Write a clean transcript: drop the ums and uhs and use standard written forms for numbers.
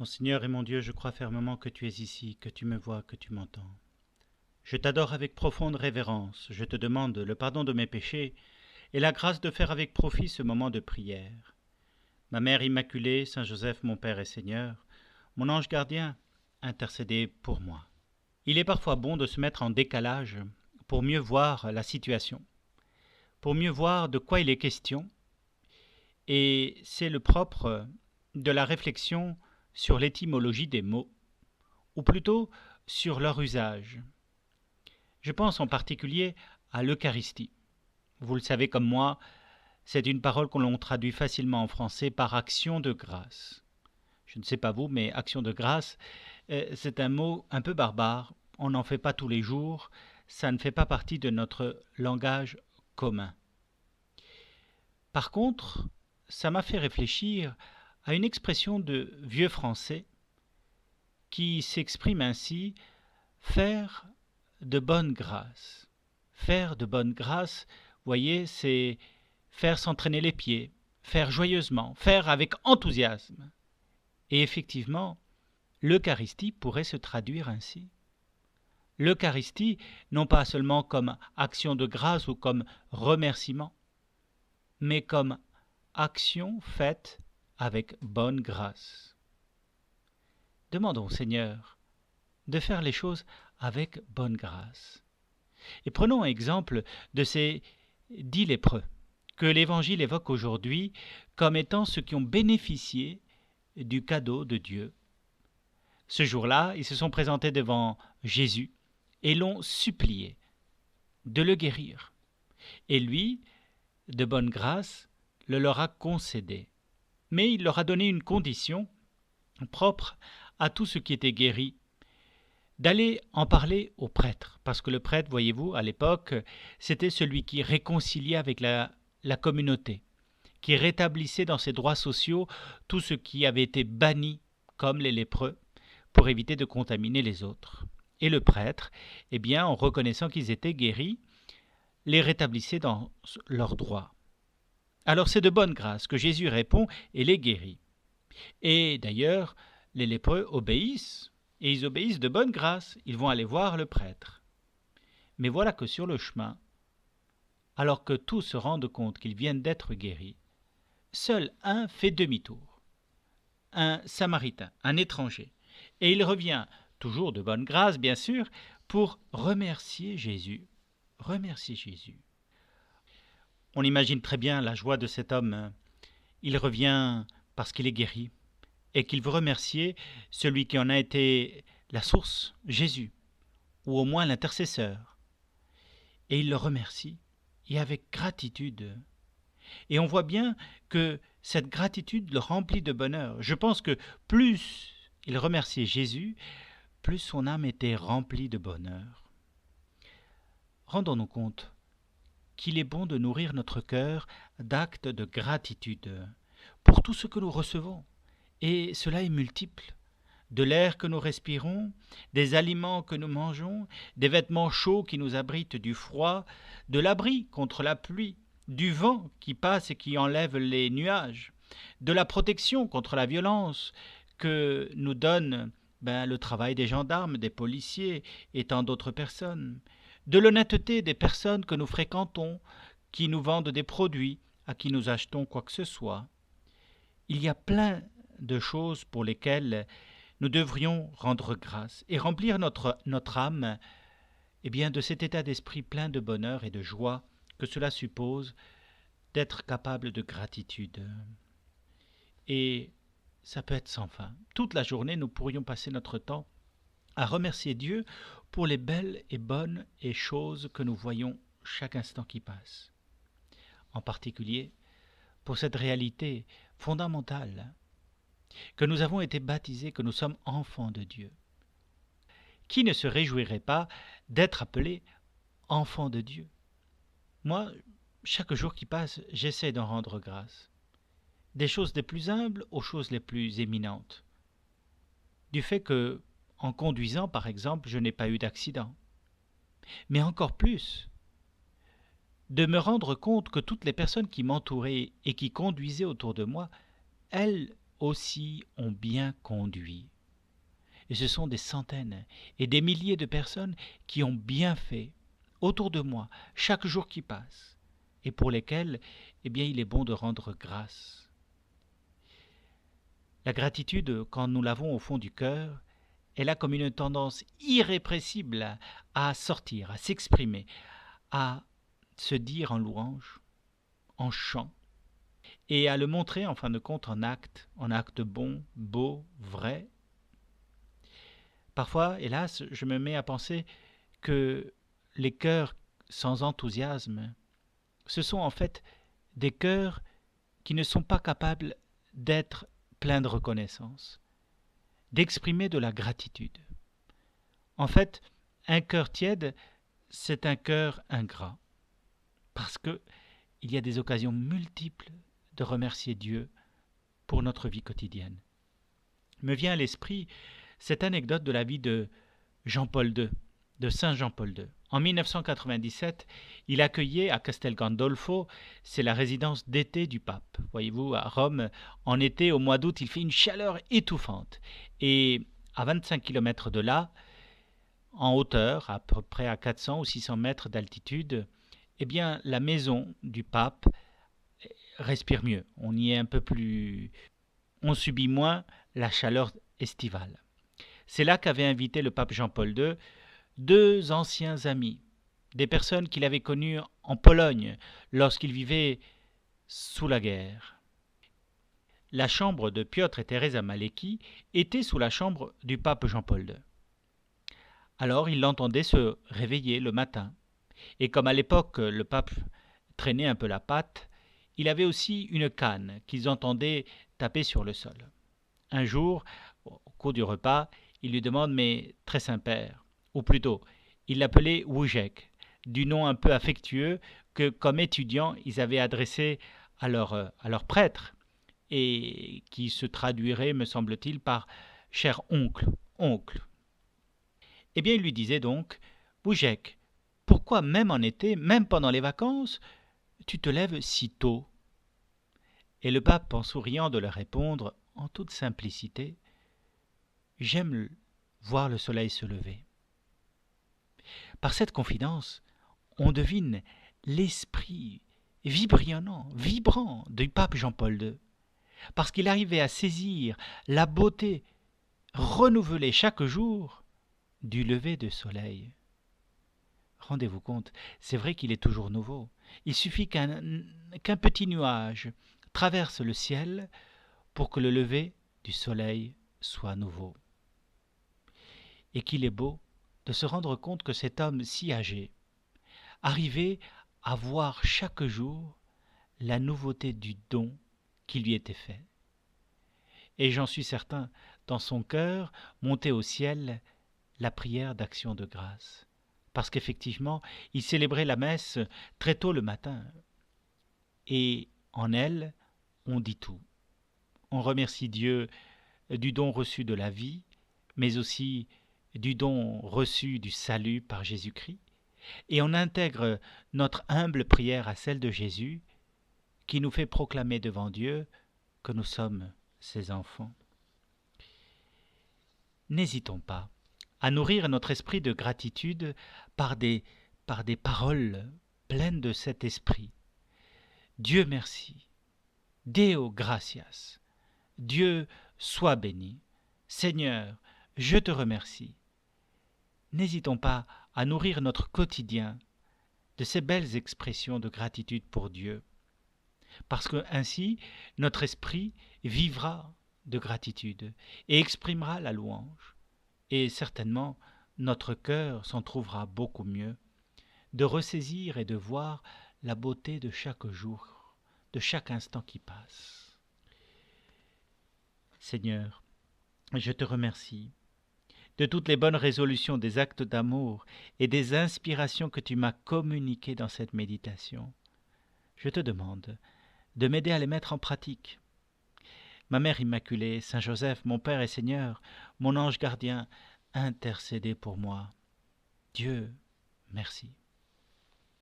Mon Seigneur et mon Dieu, je crois fermement que tu es ici, que tu me vois, que tu m'entends. Je t'adore avec profonde révérence, je te demande le pardon de mes péchés et la grâce de faire avec profit ce moment de prière. Ma Mère Immaculée, Saint Joseph, mon Père et Seigneur, mon ange gardien, intercédez pour moi. Il est parfois bon de se mettre en décalage pour mieux voir la situation, pour mieux voir de quoi il est question, et c'est le propre de la réflexion sur l'étymologie des mots, ou plutôt sur leur usage. Je pense en particulier à l'Eucharistie. Vous le savez comme moi, c'est une parole que l'on traduit facilement en français par action de grâce. Je ne sais pas vous, mais action de grâce, c'est un mot un peu barbare. On n'en fait pas tous les jours. Ça ne fait pas partie de notre langage commun. Par contre, ça m'a fait réfléchir à une expression de vieux français qui s'exprime ainsi: faire de bonne grâce. Faire de bonne grâce, voyez, c'est faire s'entraîner les pieds, faire joyeusement, faire avec enthousiasme. Et effectivement, l'Eucharistie pourrait se traduire ainsi. L'Eucharistie, non pas seulement comme action de grâce ou comme remerciement, mais comme action faite avec bonne grâce. Demandons au Seigneur de faire les choses avec bonne grâce. Et prenons exemple de ces 10 lépreux que l'Évangile évoque aujourd'hui comme étant ceux qui ont bénéficié du cadeau de Dieu. Ce jour-là, ils se sont présentés devant Jésus et l'ont supplié de le guérir. Et lui, de bonne grâce, le leur a concédé. Mais il leur a donné une condition propre à tout ce qui était guéri, d'aller en parler au prêtre. Parce que le prêtre, voyez-vous, à l'époque, c'était celui qui réconciliait avec la communauté, qui rétablissait dans ses droits sociaux tout ce qui avait été banni, comme les lépreux, pour éviter de contaminer les autres. Et le prêtre, eh bien, en reconnaissant qu'ils étaient guéris, les rétablissait dans leurs droits. Alors c'est de bonne grâce que Jésus répond et les guérit. Et d'ailleurs, les lépreux obéissent, et ils obéissent de bonne grâce, ils vont aller voir le prêtre. Mais voilà que sur le chemin, alors que tous se rendent compte qu'ils viennent d'être guéris, seul un fait demi-tour, un Samaritain, un étranger, et il revient, toujours de bonne grâce bien sûr, pour remercier Jésus. Remercier Jésus. On imagine très bien la joie de cet homme. Il revient parce qu'il est guéri et qu'il veut remercier celui qui en a été la source, Jésus, ou au moins l'intercesseur. Et il le remercie, et avec gratitude. Et on voit bien que cette gratitude le remplit de bonheur. Je pense que plus il remerciait Jésus, plus son âme était remplie de bonheur. Rendons-nous compte qu'il est bon de nourrir notre cœur d'actes de gratitude pour tout ce que nous recevons. Et cela est multiple. De l'air que nous respirons, des aliments que nous mangeons, des vêtements chauds qui nous abritent du froid, de l'abri contre la pluie, du vent qui passe et qui enlève les nuages, de la protection contre la violence que nous donne le travail des gendarmes, des policiers et tant d'autres personnes, de l'honnêteté des personnes que nous fréquentons, qui nous vendent des produits, à qui nous achetons quoi que ce soit. Il y a plein de choses pour lesquelles nous devrions rendre grâce et remplir notre âme de cet état d'esprit plein de bonheur et de joie que cela suppose d'être capable de gratitude. Et ça peut être sans fin. Toute la journée, nous pourrions passer notre temps à remercier Dieu pour les belles et bonnes choses que nous voyons chaque instant qui passe. En particulier, pour cette réalité fondamentale que nous avons été baptisés, que nous sommes enfants de Dieu. Qui ne se réjouirait pas d'être appelé enfant de Dieu? Moi, chaque jour qui passe, j'essaie d'en rendre grâce. Des choses les plus humbles aux choses les plus éminentes. Du fait que, en conduisant par exemple, je n'ai pas eu d'accident. Mais encore plus, de me rendre compte que toutes les personnes qui m'entouraient et qui conduisaient autour de moi, elles aussi ont bien conduit. Et ce sont des centaines et des milliers de personnes qui ont bien fait autour de moi chaque jour qui passe et pour lesquelles il est bon de rendre grâce. La gratitude, quand nous l'avons au fond du cœur, elle a comme une tendance irrépressible à sortir, à s'exprimer, à se dire en louange, en chant, et à le montrer en fin de compte en actes bons, beaux, vrais. Parfois, hélas, je me mets à penser que les cœurs sans enthousiasme, ce sont en fait des cœurs qui ne sont pas capables d'être pleins de reconnaissance, d'exprimer de la gratitude. En fait, un cœur tiède, c'est un cœur ingrat, parce qu'il y a des occasions multiples de remercier Dieu pour notre vie quotidienne. Me vient à l'esprit cette anecdote de la vie de Jean-Paul II, de Saint Jean-Paul II. En 1997, il accueillait à Castel Gandolfo, c'est la résidence d'été du pape. Voyez-vous, à Rome, en été, au mois d'août, il fait une chaleur étouffante. Et à 25 km de là, en hauteur, à peu près à 400 ou 600 mètres d'altitude, la maison du pape respire mieux. On y est un peu plus... On subit moins la chaleur estivale. C'est là qu'avait invité le pape Jean-Paul II deux anciens amis, des personnes qu'il avait connues en Pologne lorsqu'il vivait sous la guerre. La chambre de Piotr et Teresa Malecki était sous la chambre du pape Jean-Paul II. Alors il l'entendait se réveiller le matin. Et comme à l'époque le pape traînait un peu la patte, il avait aussi une canne qu'ils entendaient taper sur le sol. Un jour, au cours du repas, il lui demande « Mais très Saint-Père », ou plutôt, il l'appelait Wujek, du nom un peu affectueux que, comme étudiants, ils avaient adressé à leur prêtre, et qui se traduirait, me semble-t-il, par « cher oncle, oncle ». Eh bien, il lui disait donc « Wujek, pourquoi même en été, même pendant les vacances, tu te lèves si tôt ?» Et le pape, en souriant, de leur répondre, en toute simplicité, « J'aime voir le soleil se lever. » Par cette confidence, on devine l'esprit vibrant du pape Jean-Paul II, parce qu'il arrivait à saisir la beauté renouvelée chaque jour du lever de soleil. Rendez-vous compte, c'est vrai qu'il est toujours nouveau. Il suffit qu'un petit nuage traverse le ciel pour que le lever du soleil soit nouveau. Et qu'il est beau de se rendre compte que cet homme si âgé arrivait à voir chaque jour la nouveauté du don qui lui était fait. Et j'en suis certain, dans son cœur montait au ciel la prière d'action de grâce. Parce qu'effectivement, il célébrait la messe très tôt le matin. Et en elle, on dit tout. On remercie Dieu du don reçu de la vie, mais aussi du don reçu du salut par Jésus-Christ. Et on intègre notre humble prière à celle de Jésus, qui nous fait proclamer devant Dieu que nous sommes ses enfants. N'hésitons pas à nourrir notre esprit de gratitude par des paroles pleines de cet esprit. Dieu merci. Deo gratias. Dieu soit béni. Seigneur, je te remercie. N'hésitons pas à nourrir notre quotidien de ces belles expressions de gratitude pour Dieu, parce que ainsi notre esprit vivra de gratitude et exprimera la louange, et certainement notre cœur s'en trouvera beaucoup mieux de ressaisir et de voir la beauté de chaque jour, de chaque instant qui passe. Seigneur, je te remercie de toutes les bonnes résolutions, des actes d'amour et des inspirations que tu m'as communiquées dans cette méditation. Je te demande de m'aider à les mettre en pratique. Ma Mère Immaculée, Saint Joseph, mon Père et Seigneur, mon ange gardien, intercédez pour moi. Dieu, merci.